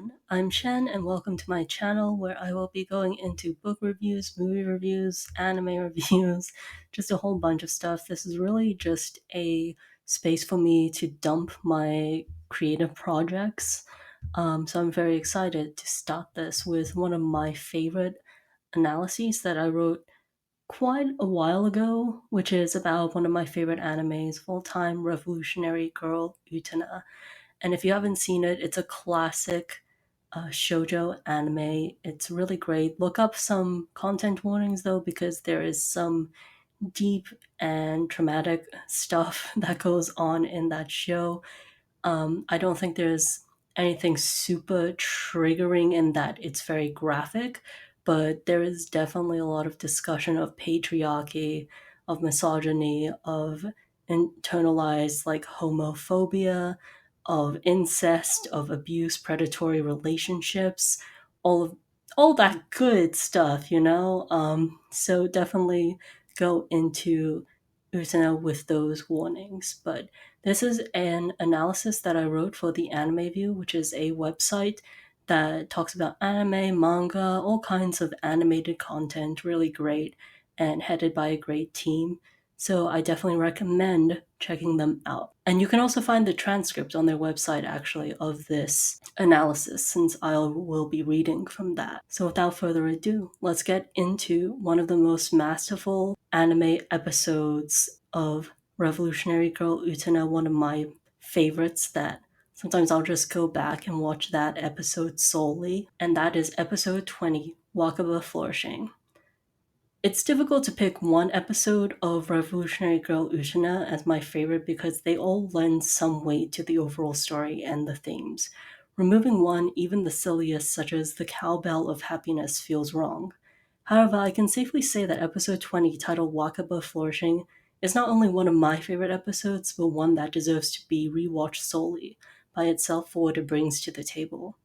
everyone, I'm Shen and welcome to my channel where I will be going into book reviews, movie reviews, anime reviews, just a whole bunch of stuff. This is really just a space for me to dump my creative projects. So I'm very excited to start this with one of my favorite analyses that I wrote quite a while ago, which is about one of my favorite animes of all time, Revolutionary Girl Utena. And if you haven't seen it, it's a classic shoujo anime. It's really great. Look up some content warnings though, because there is some deep and traumatic stuff that goes on in that show. I don't think there's anything super triggering in that it's very graphic, but there is definitely a lot of discussion of patriarchy, of misogyny, of internalized like homophobia, of incest, of abuse, predatory relationships, all of all that good stuff, you know? So definitely go into Utena with those warnings. But this is an analysis that I wrote for the Anime View, which is a website that talks about anime, manga, all kinds of animated content, really great, and headed by a great team. So I definitely recommend checking them out. And you can also find the transcript on their website actually of this analysis, since I will be reading from that. So without further ado, let's get into one of the most masterful anime episodes of Revolutionary Girl Utena, one of my favorites that sometimes I'll just go back and watch that episode solely, and that is episode 20, Wakaba Flourishing. It's difficult to pick one episode of Revolutionary Girl Utena as my favorite because they all lend some weight to the overall story and the themes. Removing one, even the silliest, such as the cowbell of happiness, feels wrong. However, I can safely say that episode 20, titled Wakaba Flourishing, is not only one of my favorite episodes, but one that deserves to be rewatched solely by itself for what it brings to the table.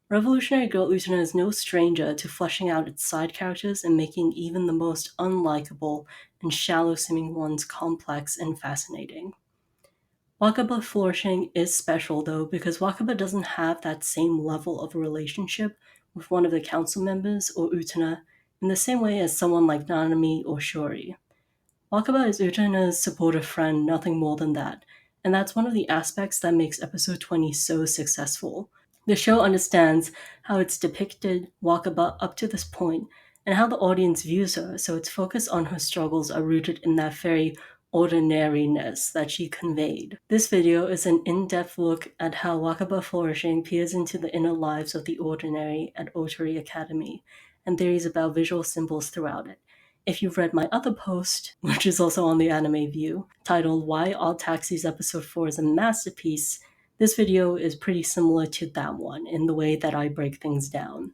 Revolutionary Girl Utena is no stranger to fleshing out its side characters and making even the most unlikable and shallow-seeming ones complex and fascinating. Wakaba Flourishing is special though because Wakaba doesn't have that same level of relationship with one of the council members or Utena in the same way as someone like Nanami or Shori. Wakaba is Utena's supportive friend, nothing more than that, and that's one of the aspects that makes episode 20 so successful. The show understands how it's depicted Wakaba up to this point and how the audience views her, so its focus on her struggles are rooted in that very ordinariness that she conveyed. This video is an in-depth look at how Wakaba Flourishing peers into the inner lives of the ordinary at Otari Academy, and theories about visual symbols throughout it. If you've read my other post, which is also on the Anime View, titled Why Odd Taxi's Episode 4 is a Masterpiece, this video is pretty similar to that one in the way that I break things down.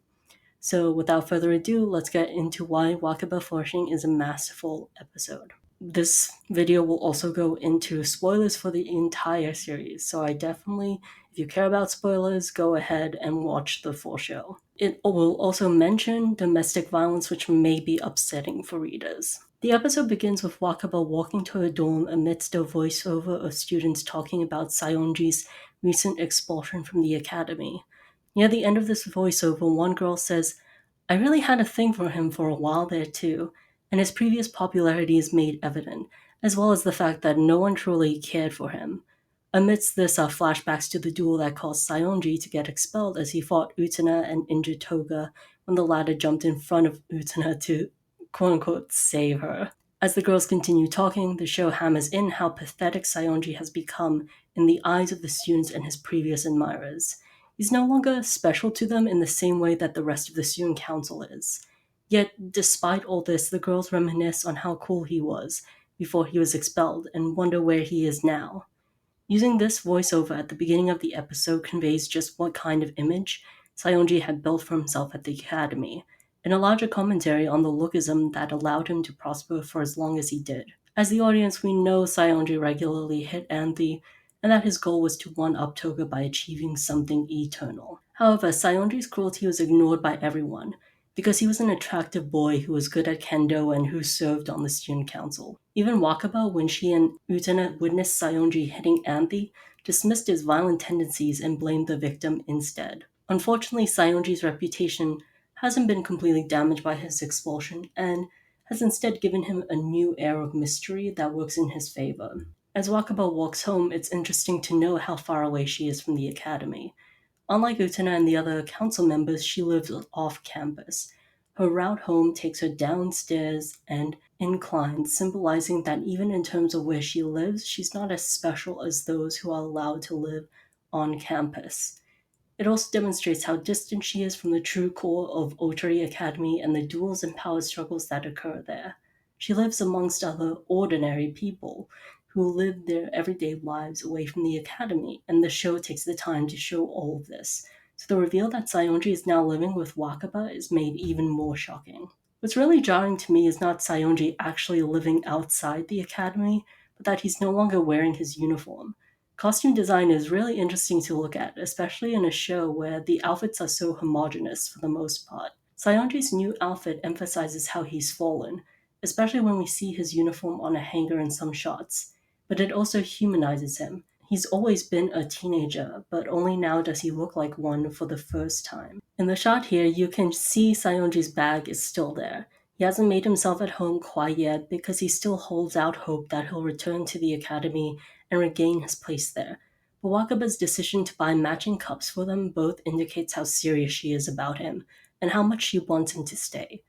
So without further ado, let's get into why Wakaba Flourishing is a masterful episode. This video will also go into spoilers for the entire series, so I definitely, if you care about spoilers, go ahead and watch the full show. It will also mention domestic violence, which may be upsetting for readers. The episode begins with Wakaba walking to her dorm amidst a voiceover of students talking about Sayonji's recent expulsion from the academy. Near the end of this voiceover, one girl says, "I really had a thing for him for a while there too," and his previous popularity is made evident, as well as the fact that no one truly cared for him. Amidst this are flashbacks to the duel that caused Sayonji to get expelled as he fought Utena and injured Toga when the latter jumped in front of Utena to quote-unquote save her. As the girls continue talking, the show hammers in how pathetic Sayonji has become in the eyes of the students and his previous admirers. He's no longer special to them in the same way that the rest of the student council is. Yet, despite all this, the girls reminisce on how cool he was before he was expelled and wonder where he is now. Using this voiceover at the beginning of the episode conveys just what kind of image Sayonji had built for himself at the academy, and a larger commentary on the lookism that allowed him to prosper for as long as he did. As the audience, we know Sayonji regularly hit Anthy, and that his goal was to one-up Toga by achieving something eternal. However, Sayonji's cruelty was ignored by everyone, because he was an attractive boy who was good at kendo and who served on the student council. Even Wakaba, when she and Utena witnessed Sayonji hitting Anthy, dismissed his violent tendencies and blamed the victim instead. Unfortunately, Sayonji's reputation hasn't been completely damaged by his expulsion and has instead given him a new air of mystery that works in his favor. As Wakaba walks home, it's interesting to know how far away she is from the academy. Unlike Utena and the other council members, she lives off campus. Her route home takes her downstairs and inclines, symbolizing that even in terms of where she lives, she's not as special as those who are allowed to live on campus. It also demonstrates how distant she is from the true core of Otari Academy and the duels and power struggles that occur there. She lives amongst other ordinary people who live their everyday lives away from the academy, and the show takes the time to show all of this. So the reveal that Sayonji is now living with Wakaba is made even more shocking. What's really jarring to me is not Sayonji actually living outside the academy, but that he's no longer wearing his uniform. Costume design is really interesting to look at, especially in a show where the outfits are so homogenous for the most part. Sayonji's new outfit emphasizes how he's fallen, especially when we see his uniform on a hanger in some shots, but it also humanizes him. He's always been a teenager, but only now does he look like one for the first time. In the shot here, you can see Sayonji's bag is still there. He hasn't made himself at home quite yet because he still holds out hope that he'll return to the academy and regain his place there. But Wakaba's decision to buy matching cups for them both indicates how serious she is about him and how much she wants him to stay.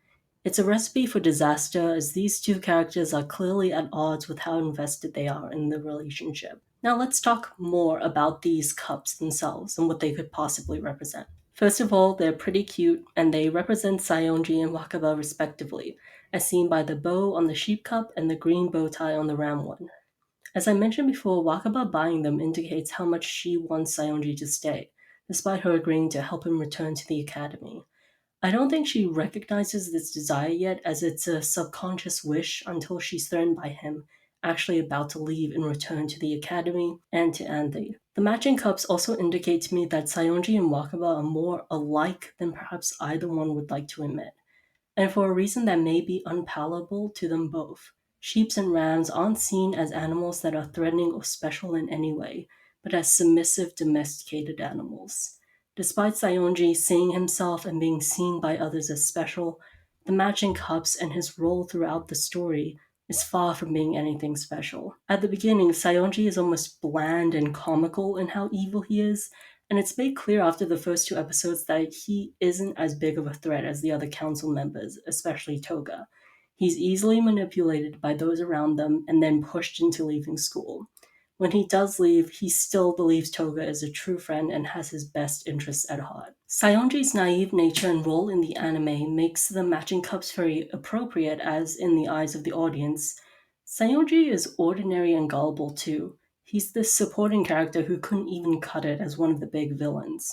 It's a recipe for disaster as these two characters are clearly at odds with how invested they are in the relationship. Now let's talk more about these cups themselves and what they could possibly represent. First of all, they're pretty cute and they represent Sayonji and Wakaba respectively, as seen by the bow on the sheep cup and the green bow tie on the ram one. As I mentioned before, Wakaba buying them indicates how much she wants Sayonji to stay, despite her agreeing to help him return to the academy. I don't think she recognizes this desire yet, as it's a subconscious wish until she's threatened by him actually about to leave and return to the academy and to Anthe. The matching cups also indicate to me that Sayonji and Wakaba are more alike than perhaps either one would like to admit, and for a reason that may be unpalatable to them both. Sheep and rams aren't seen as animals that are threatening or special in any way, but as submissive domesticated animals. Despite Sayonji seeing himself and being seen by others as special, the matching cups and his role throughout the story is far from being anything special. At the beginning, Sayonji is almost bland and comical in how evil he is, and it's made clear after the first two episodes that he isn't as big of a threat as the other council members, especially Toga. He's easily manipulated by those around them and then pushed into leaving school. When he does leave, he still believes Toga is a true friend and has his best interests at heart. Sayonji's naive nature and role in the anime makes the matching cups very appropriate, as in the eyes of the audience, Sayonji is ordinary and gullible too. He's this supporting character who couldn't even cut it as one of the big villains.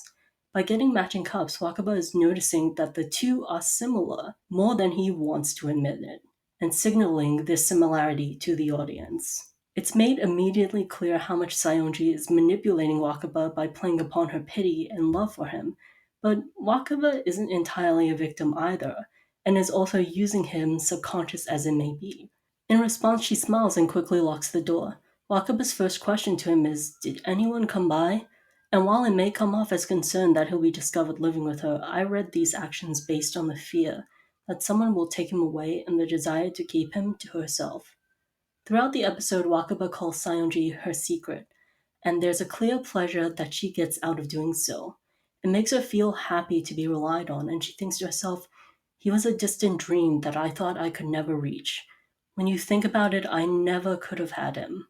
By getting matching cups, Wakaba is noticing that the two are similar more than he wants to admit it, and signaling this similarity to the audience. It's made immediately clear how much Sayonji is manipulating Wakaba by playing upon her pity and love for him, but Wakaba isn't entirely a victim either, and is also using him, subconscious as it may be. In response, she smiles and quickly locks the door. Wakaba's first question to him is, "Did anyone come by?" And while it may come off as concern that he'll be discovered living with her, I read these actions based on the fear that someone will take him away and the desire to keep him to herself. Throughout the episode, Wakaba calls Sayonji her secret, and there's a clear pleasure that she gets out of doing so. It makes her feel happy to be relied on, and she thinks to herself, "He was a distant dream that I thought I could never reach. When you think about it, I never could have had him."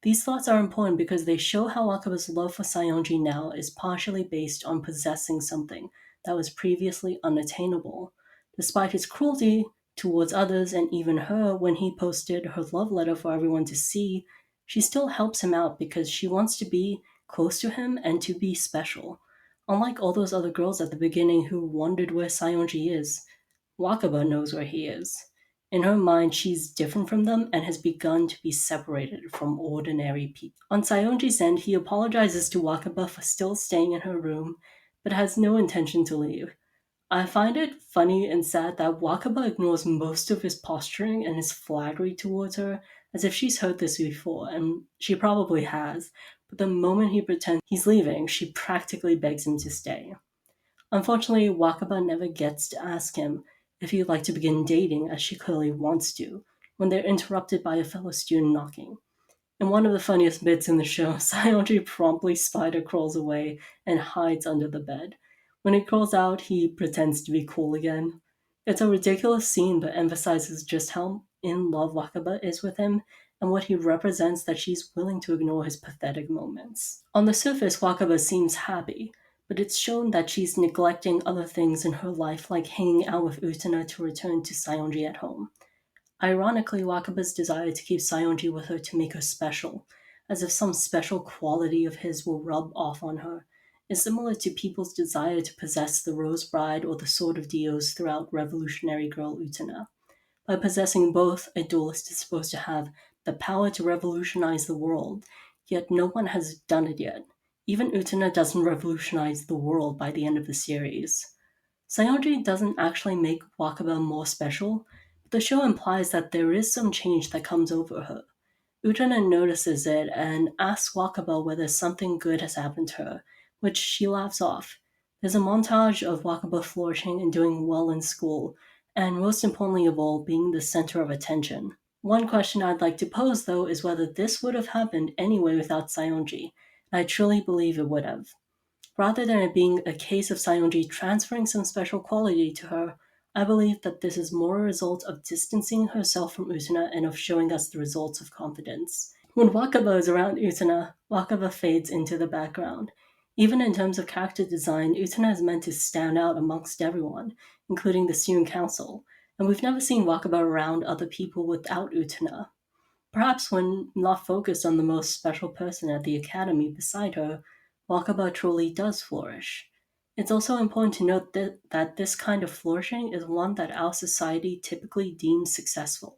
These thoughts are important because they show how Wakaba's love for Sayonji now is partially based on possessing something that was previously unattainable. Despite his cruelty towards others and even her when he posted her love letter for everyone to see, she still helps him out because she wants to be close to him and to be special. Unlike all those other girls at the beginning who wondered where Sayonji is, Wakaba knows where he is. In her mind, she's different from them and has begun to be separated from ordinary people. On Sayonji's end, he apologizes to Wakaba for still staying in her room, but has no intention to leave. I find it funny and sad that Wakaba ignores most of his posturing and his flattery towards her, as if she's heard this before, and she probably has, but the moment he pretends he's leaving, she practically begs him to stay. Unfortunately, Wakaba never gets to ask him if he'd like to begin dating, as she clearly wants to, when they're interrupted by a fellow student knocking. In one of the funniest bits in the show, Sayonji promptly spider crawls away and hides under the bed. When he crawls out, he pretends to be cool again. It's a ridiculous scene, but emphasizes just how in love Wakaba is with him and what he represents, that she's willing to ignore his pathetic moments. On the surface, Wakaba seems happy, but it's shown that she's neglecting other things in her life, like hanging out with Utena to return to Sayonji at home. Ironically, Wakaba's desire to keep Sayonji with her to make her special, as if some special quality of his will rub off on her, is similar to people's desire to possess the Rose Bride or the Sword of Dios throughout Revolutionary Girl Utena. By possessing both, a duelist is supposed to have the power to revolutionize the world, yet no one has done it yet. Even Utena doesn't revolutionize the world by the end of the series. Sayonji doesn't actually make Wakaba more special, but the show implies that there is some change that comes over her. Utena notices it and asks Wakaba whether something good has happened to her, which she laughs off. There's a montage of Wakaba flourishing and doing well in school, and most importantly of all, being the center of attention. One question I'd like to pose, though, is whether this would have happened anyway without Sayonji, and I truly believe it would have. Rather than it being a case of Sayonji transferring some special quality to her, I believe that this is more a result of distancing herself from Utena and of showing us the results of confidence. When Wakaba is around Utena, Wakaba fades into the background. Even in terms of character design, Utena is meant to stand out amongst everyone, including the Student Council, and we've never seen Wakaba around other people without Utena. Perhaps when not focused on the most special person at the academy beside her, Wakaba truly does flourish. It's also important to note that this kind of flourishing is one that our society typically deems successful.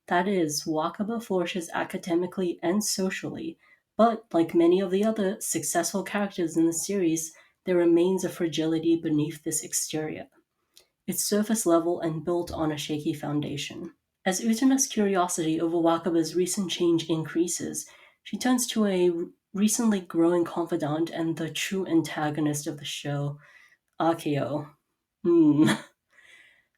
That is, Wakaba flourishes academically and socially, but like many of the other successful characters in the series, there remains a fragility beneath this exterior. It's surface level and built on a shaky foundation. As Utena's curiosity over Wakaba's recent change increases, she turns to a recently growing confidant and the true antagonist of the show, Akio.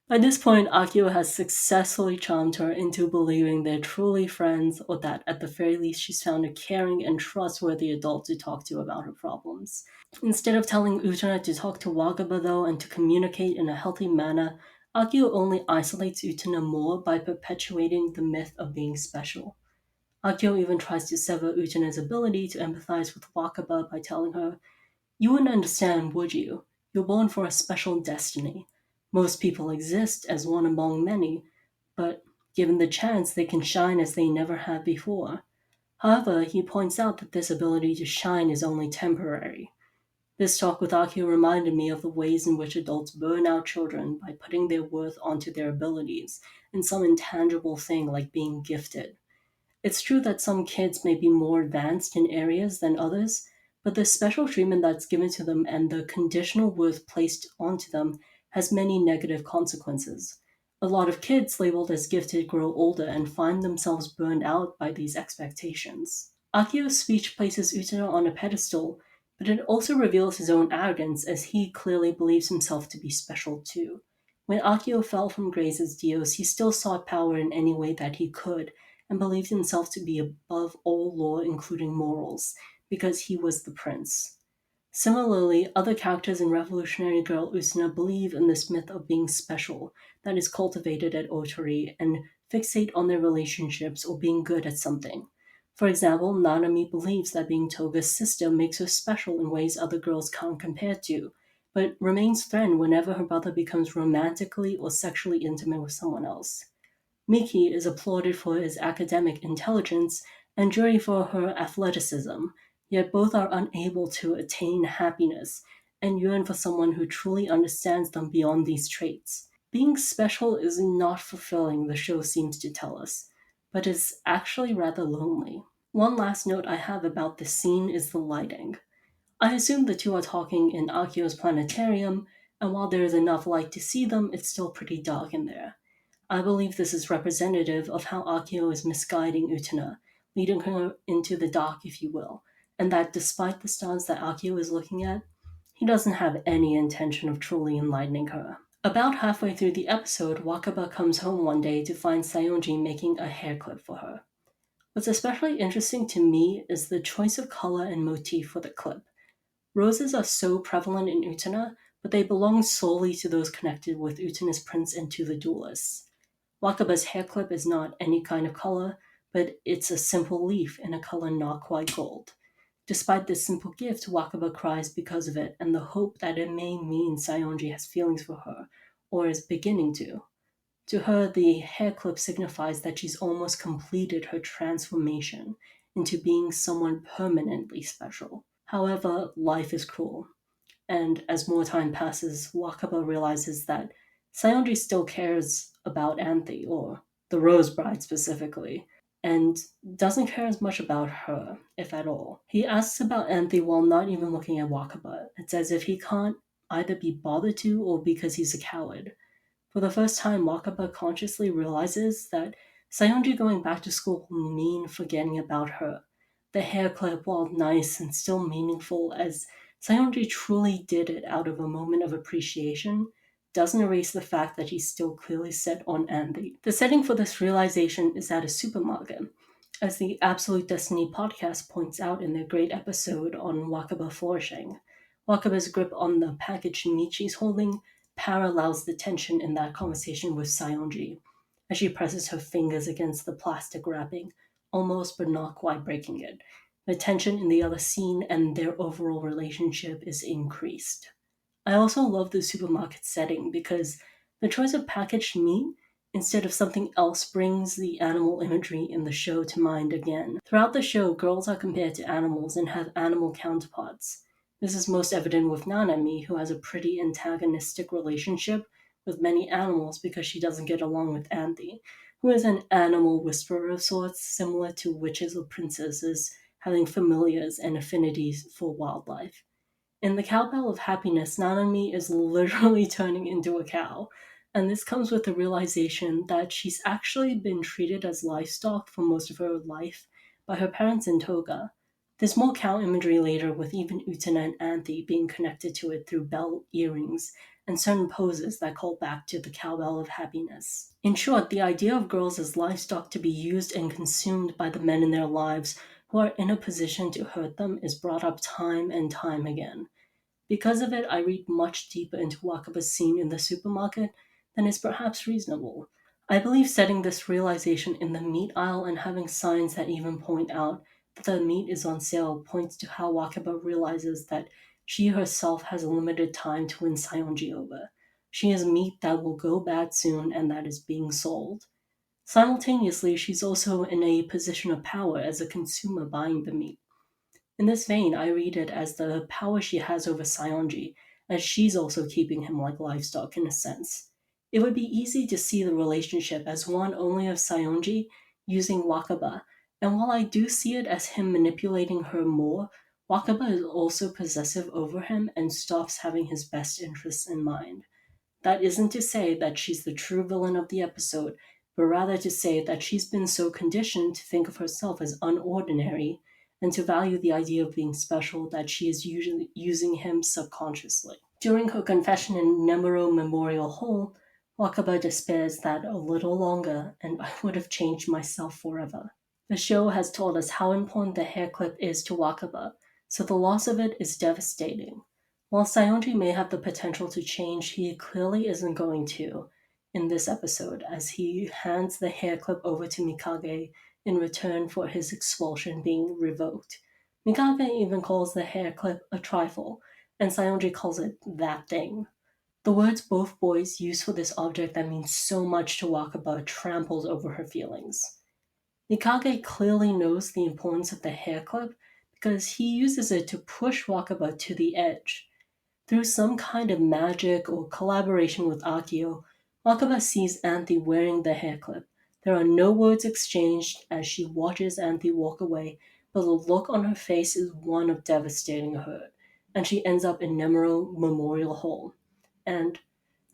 By this point, Akio has successfully charmed her into believing they're truly friends, or that at the very least she's found a caring and trustworthy adult to talk to about her problems. Instead of telling Utena to talk to Wakaba, though, and to communicate in a healthy manner, Akio only isolates Utena more by perpetuating the myth of being special. Akio even tries to sever Utena's ability to empathize with Wakaba by telling her, "You wouldn't understand, would you? You're born for a special destiny. Most people exist as one among many, but given the chance, they can shine as they never have before." However, he points out that this ability to shine is only temporary. This talk with Akio reminded me of the ways in which adults burn out children by putting their worth onto their abilities and some intangible thing like being gifted. It's true that some kids may be more advanced in areas than others, but the special treatment that's given to them and the conditional worth placed onto them has many negative consequences. A lot of kids labeled as gifted grow older and find themselves burned out by these expectations. Akio's speech places Utena on a pedestal, but it also reveals his own arrogance, as he clearly believes himself to be special too. When Akio fell from Grace's Dios, he still sought power in any way that he could, and believed himself to be above all law, including morals, because he was the prince. Similarly, other characters in Revolutionary Girl Utena believe in this myth of being special that is cultivated at Otori and fixate on their relationships or being good at something. For example, Nanami believes that being Toga's sister makes her special in ways other girls can't compare to, but remains threatened whenever her brother becomes romantically or sexually intimate with someone else. Miki is applauded for his academic intelligence and Juri for her athleticism, yet both are unable to attain happiness and yearn for someone who truly understands them beyond these traits. Being special is not fulfilling, the show seems to tell us, but is actually rather lonely. One last note I have about this scene is the lighting. I assume the two are talking in Akio's planetarium, and while there is enough light to see them, it's still pretty dark in there. I believe this is representative of how Akio is misguiding Utena, leading her into the dark, if you will, and that despite the stars that Akio is looking at, He doesn't have any intention of truly enlightening her. About halfway through the episode, Wakaba comes home one day to find Sayonji making a hair clip for her. What's especially interesting to me is the choice of color and motif for the clip. Roses are so prevalent in Utena, but they belong solely to those connected with Utena's prince and to the duelists. Wakaba's hair clip is not any kind of color, but it's a simple leaf in a color not quite gold. Despite this simple gift, Wakaba cries because of it and the hope that it may mean Sayonji has feelings for her, or is beginning to. To her, the hair clip signifies that she's almost completed her transformation into being someone permanently special. However, life is cruel, and as more time passes, Wakaba realizes that Sayonji still cares about Anthe, or the Rose Bride specifically, and doesn't care as much about her, if at all. He asks about Anthe while not even looking at Wakaba. It's as if he can't either be bothered to or because he's a coward. For the first time, Wakaba consciously realizes that Sayonji going back to school will mean forgetting about her. The hair clip, while nice and still meaningful, as Sayonji truly did it out of a moment of appreciation, doesn't erase the fact that he's still clearly set on Anthe. The setting for this realization is at a supermarket, as the Absolute Destiny podcast points out in their great episode on Wakaba Flourishing. Wakaba's grip on the packaged meat she's holding parallels the tension in that conversation with Sayonji, as she presses her fingers against the plastic wrapping, almost but not quite breaking it. The tension in the other scene and their overall relationship is increased. I also love the supermarket setting because the choice of packaged meat instead of something else brings the animal imagery in the show to mind again. Throughout the show, girls are compared to animals and have animal counterparts. This is most evident with Nanami, who has a pretty antagonistic relationship with many animals because she doesn't get along with Anthe, who is an animal whisperer of sorts, similar to witches or princesses having familiars and affinities for wildlife. In the cowbell of happiness, Nanami is literally turning into a cow, and this comes with the realization that she's actually been treated as livestock for most of her life by her parents in Toga. There's more cow imagery later, with even Utena and Anthe being connected to it through bell earrings and certain poses that call back to the cowbell of happiness. In short, the idea of girls as livestock to be used and consumed by the men in their lives who are in a position to hurt them is brought up time and time again. Because of it, I read much deeper into Wakaba's scene in the supermarket than is perhaps reasonable. I believe setting this realization in the meat aisle and having signs that even point out that the meat is on sale points to how Wakaba realizes that she herself has a limited time to win Sayonji over. She is meat that will go bad soon and that is being sold. Simultaneously, she's also in a position of power as a consumer buying the meat. In this vein, I read it as the power she has over Sayonji, as she's also keeping him like livestock in a sense. It would be easy to see the relationship as one only of Sayonji using Wakaba, and while I do see it as him manipulating her more, Wakaba is also possessive over him and stops having his best interests in mind. That isn't to say that she's the true villain of the episode, but rather to say that she's been so conditioned to think of herself as unordinary and to value the idea of being special that she is usually using him subconsciously. During her confession in Nemuro Memorial Hall, Wakaba despairs that a little longer and I would have changed myself forever. The show has told us how important the hair clip is to Wakaba, so the loss of it is devastating. While Sayonji may have the potential to change, he clearly isn't going to in this episode, as he hands the hair clip over to Mikage in return for his expulsion being revoked. Mikage even calls the hair clip a trifle, and Sayonji calls it that thing. The words both boys use for this object that means so much to Wakaba tramples over her feelings. Mikage clearly knows the importance of the hair clip because he uses it to push Wakaba to the edge. Through some kind of magic or collaboration with Akio, Wakaba sees Anthe wearing the hair clip. There are no words exchanged as she watches Anthe walk away, but the look on her face is one of devastating hurt, and she ends up in Nemuro Memorial Hall. And,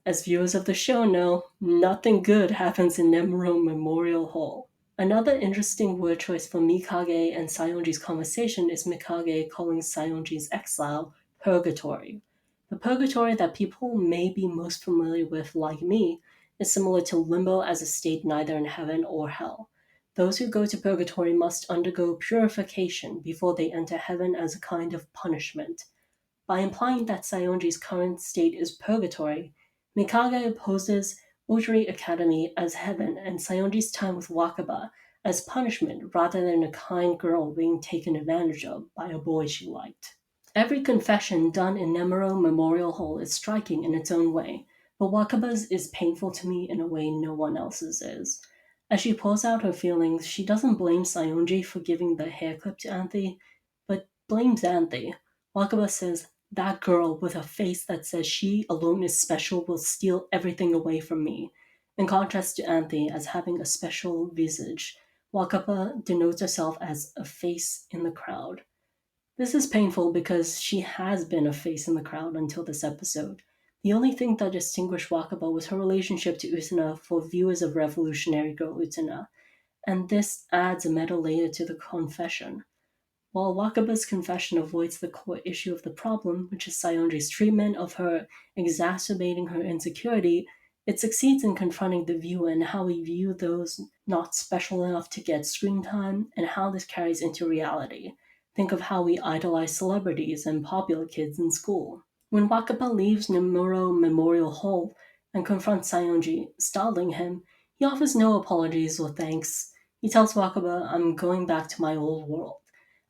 as viewers of the show know, nothing good happens in Nemuro Memorial Hall. Another interesting word choice for Mikage and Sayonji's conversation is Mikage calling Sayonji's exile purgatory. The purgatory that people may be most familiar with, like me, is similar to limbo as a state neither in heaven or hell. Those who go to purgatory must undergo purification before they enter heaven as a kind of punishment. By implying that Sayonji's current state is purgatory, Mikage opposes Ujiri Academy as heaven and Sayonji's time with Wakaba as punishment rather than a kind girl being taken advantage of by a boy she liked. Every confession done in Nemuro Memorial Hall is striking in its own way, but Wakaba's is painful to me in a way no one else's is. As she pours out her feelings, she doesn't blame Sayonji for giving the hair clip to Anthe, but blames Anthe. Wakaba says, "That girl with a face that says she alone is special will steal everything away from me." In contrast to Anthe as having a special visage, Wakaba denotes herself as a face in the crowd. This is painful because she has been a face in the crowd until this episode. The only thing that distinguished Wakaba was her relationship to Utena for viewers of Revolutionary Girl Utena, and this adds a meta layer to the confession. While Wakaba's confession avoids the core issue of the problem, which is Sayonji's treatment of her exacerbating her insecurity, it succeeds in confronting the viewer and how we view those not special enough to get screen time and how this carries into reality. Think of how we idolize celebrities and popular kids in school. When Wakaba leaves Nemuro Memorial Hall and confronts Sayonji, startling him, he offers no apologies or thanks. He tells Wakaba, "I'm going back to my old world,"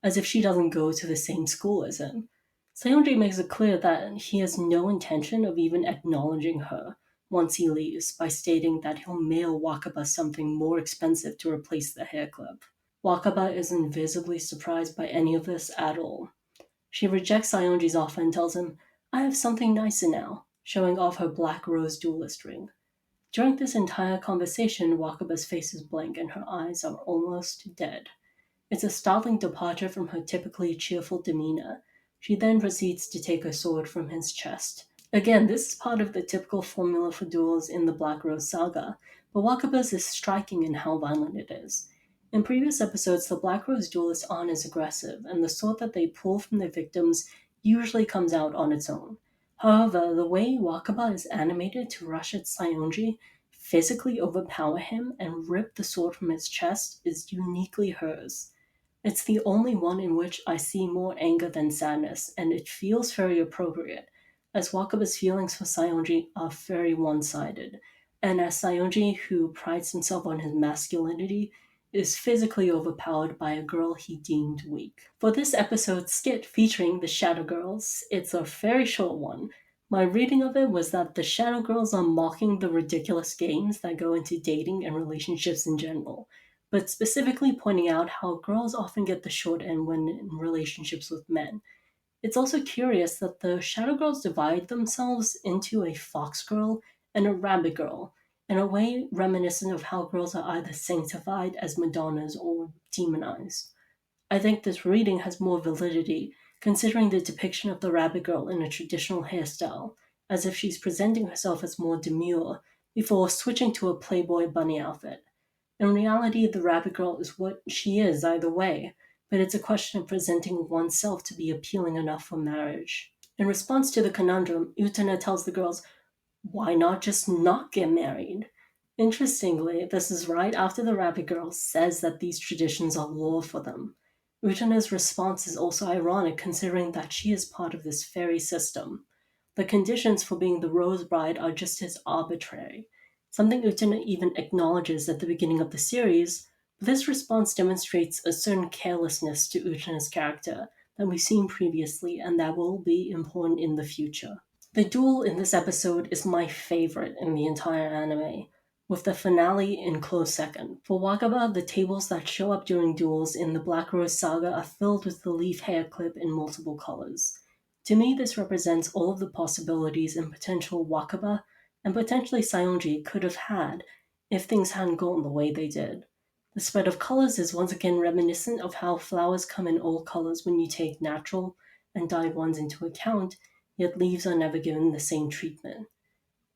as if she doesn't go to the same school as him. Sayonji makes it clear that he has no intention of even acknowledging her once he leaves by stating that he'll mail Wakaba something more expensive to replace the hair clip. Wakaba isn't visibly surprised by any of this at all. She rejects Sayonji's offer and tells him, "I have something nicer now," showing off her black rose duelist ring. During this entire conversation, Wakaba's face is blank and her eyes are almost dead. It's a startling departure from her typically cheerful demeanor. She then proceeds to take her sword from his chest. Again, this is part of the typical formula for duels in the Black Rose saga, but Wakaba's is striking in how violent it is. In previous episodes, the Black Rose duelists aren't as aggressive, and the sword that they pull from their victims usually comes out on its own. However, the way Wakaba is animated to rush at Sayonji, physically overpower him, and rip the sword from his chest is uniquely hers. It's the only one in which I see more anger than sadness, and it feels very appropriate, as Wakaba's feelings for Sayonji are very one-sided, and as Sayonji, who prides himself on his masculinity, is physically overpowered by a girl he deemed weak. For this episode's skit featuring the Shadow Girls, it's a very short one. My reading of it was that the Shadow Girls are mocking the ridiculous games that go into dating and relationships in general, but specifically pointing out how girls often get the short end when in relationships with men. It's also curious that the Shadow Girls divide themselves into a fox girl and a rabbit girl, in a way reminiscent of how girls are either sanctified as Madonnas or demonized. I think this reading has more validity, considering the depiction of the rabbit girl in a traditional hairstyle, as if she's presenting herself as more demure before switching to a Playboy bunny outfit. In reality, the rabbit girl is what she is either way, but it's a question of presenting oneself to be appealing enough for marriage. In response to the conundrum, Utena tells the girls, "Why not just not get married?" Interestingly, this is right after the rabbit girl says that these traditions are law for them. Utena's response is also ironic considering that she is part of this fairy system. The conditions for being the Rose Bride are just as arbitrary, something Utena even acknowledges at the beginning of the series. This response demonstrates a certain carelessness to Utena's character that we've seen previously and that will be important in the future. The duel in this episode is my favorite in the entire anime, with the finale in close second. For Wakaba, the tables that show up during duels in the Black Rose saga are filled with the leaf hair clip in multiple colors. To me, this represents all of the possibilities and potential Wakaba and potentially Sayonji could have had if things hadn't gone the way they did. The spread of colors is once again reminiscent of how flowers come in all colors when you take natural and dyed ones into account, yet leaves are never given the same treatment.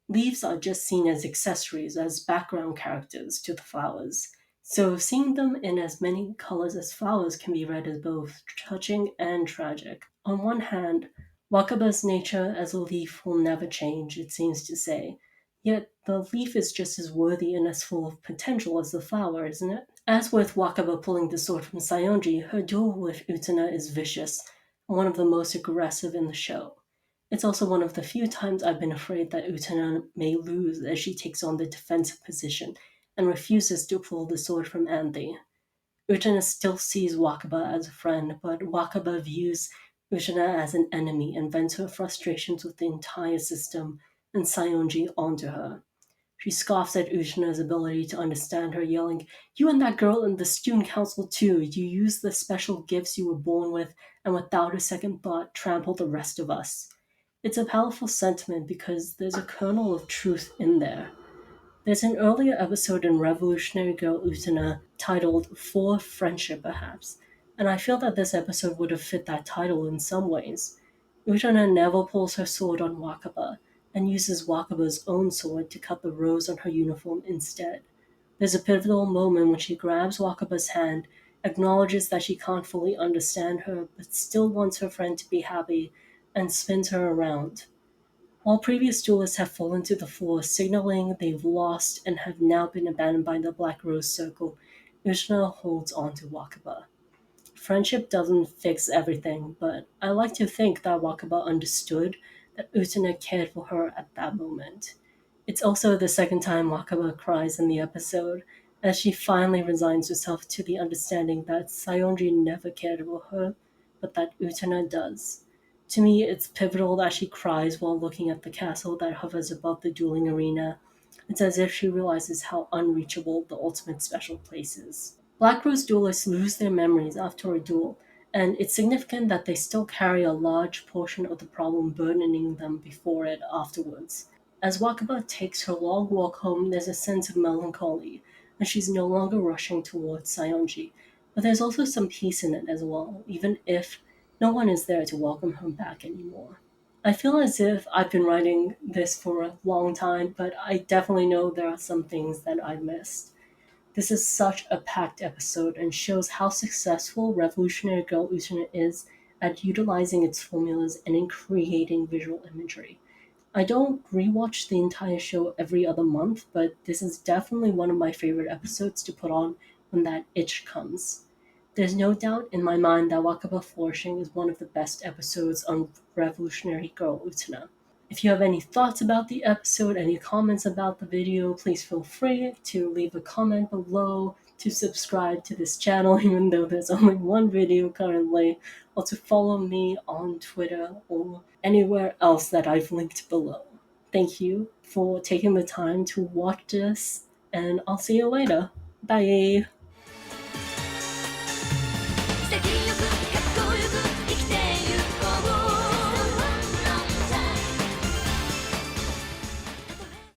Leaves are just seen as accessories, as background characters to the flowers. So seeing them in as many colors as flowers can be read as both touching and tragic. On one hand, Wakaba's nature as a leaf will never change, it seems to say. Yet the leaf is just as worthy and as full of potential as the flower, isn't it? As with Wakaba pulling the sword from Sayonji, her duel with Utena is vicious, one of the most aggressive in the show. It's also one of the few times I've been afraid that Utena may lose as she takes on the defensive position and refuses to pull the sword from Anthe. Utena still sees Wakaba as a friend, but Wakaba views Utena as an enemy and vents her frustrations with the entire system and Sayonji onto her. She scoffs at Ushina's ability to understand her, yelling, "You and that girl in the student council too. You use the special gifts you were born with and without a second thought trample the rest of us." It's a powerful sentiment because there's a kernel of truth in there. There's an earlier episode in Revolutionary Girl Utena titled For Friendship, perhaps, and I feel that this episode would have fit that title in some ways. Utena never pulls her sword on Wakaba and uses Wakaba's own sword to cut the rose on her uniform instead. There's a pivotal moment when she grabs Wakaba's hand, acknowledges that she can't fully understand her, but still wants her friend to be happy, and spins her around. While previous duelists have fallen to the floor, signaling they've lost and have now been abandoned by the Black Rose Circle, Ushina holds on to Wakaba. Friendship doesn't fix everything, but I like to think that Wakaba understood that Utena cared for her at that moment. It's also the second time Wakaba cries in the episode, as she finally resigns herself to the understanding that Sayonji never cared for her, but that Utena does. To me, it's pivotal that she cries while looking at the castle that hovers above the dueling arena. It's as if she realizes how unreachable the ultimate special place is. Black Rose duelists lose their memories after a duel, and it's significant that they still carry a large portion of the problem burdening them before it afterwards. As Wakaba takes her long walk home, there's a sense of melancholy, and she's no longer rushing towards Sayonji. But there's also some peace in it as well, even if no one is there to welcome her back anymore. I feel as if I've been writing this for a long time, but I definitely know there are some things that I missed. This is such a packed episode and shows how successful Revolutionary Girl Utena is at utilizing its formulas and in creating visual imagery. I don't rewatch the entire show every other month, but this is definitely one of my favorite episodes to put on when that itch comes. There's no doubt in my mind that Wakaba Flourishing is one of the best episodes on Revolutionary Girl Utena. If you have any thoughts about the episode, any comments about the video, please feel free to leave a comment below, to subscribe to this channel, even though there's only one video currently, or to follow me on Twitter or anywhere else that I've linked below. Thank you for taking the time to watch this, and I'll see you later. Bye!